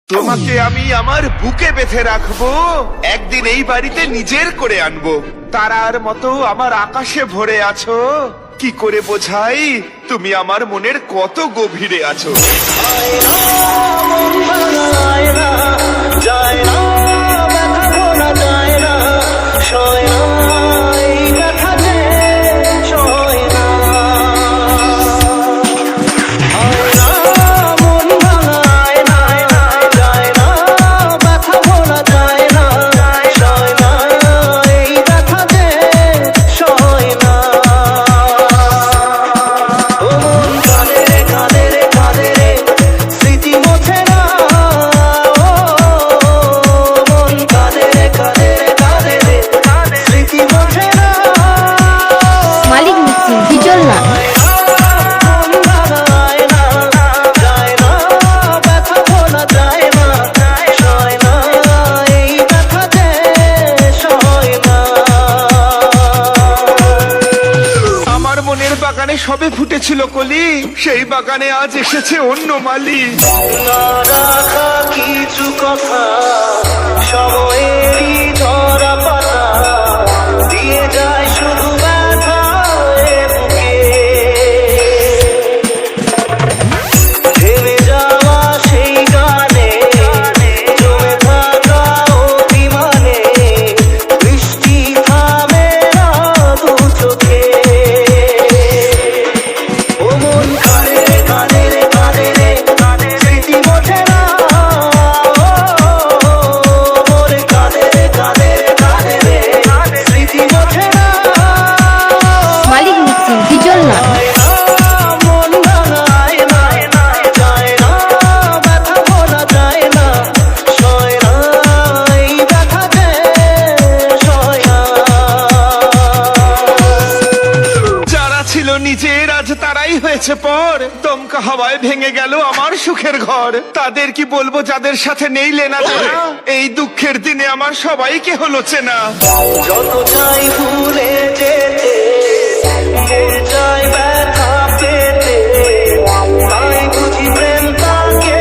তোমাকে আমি আমার বুকে বেঁধে রাখবো, একদিন এই বাড়িতে নিজের করে আনবো। তারার মতো আমার আকাশে ভরে আছো, কি করে বোঝাই তুমি আমার মনের কত গভীরে আছো। বাগানে সবে ফুটেছিল কলি, সেই বাগানে আজ এসেছে অন্য মালি। না রাখা কিছু কথা সময়েরই ঝরা পাতা দিয়ে যায় শুধু ব্যথা বুকে। থেমে যাওয়া সেই গানে জমে থাকা অভিমানে বৃষ্টি থামে না দু চোখে। নিজের আজ তারাই হয়েছে পর, দমকা হাওয়ায় ভেঙে গেল আমার সুখের ঘর। তাদের কি বলবো যাদের সাথে নেই লেনা দেনা, এই দুঃখের দিনে আমার সবাইকে হলো চেনা। যত চাই ভুলে যেতে মন চাই ব্যথা পেতে, তাই বুঝি প্রেম তাকে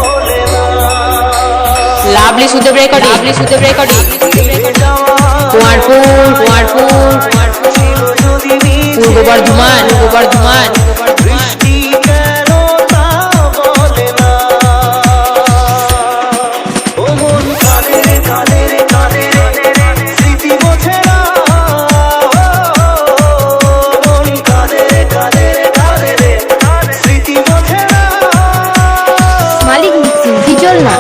বলে না। লাভলি সুদেব রেকর্ডিং, কুমারপুর পূর্ব বর্ধমান। বৃষ্টি কেন তা বলে না। ও মন কাঁদে রে স্মৃতি বোঝে না। মন কাঁদে রে স্মৃতি বোঝে না। মালিক মিক্সিং বিজল না।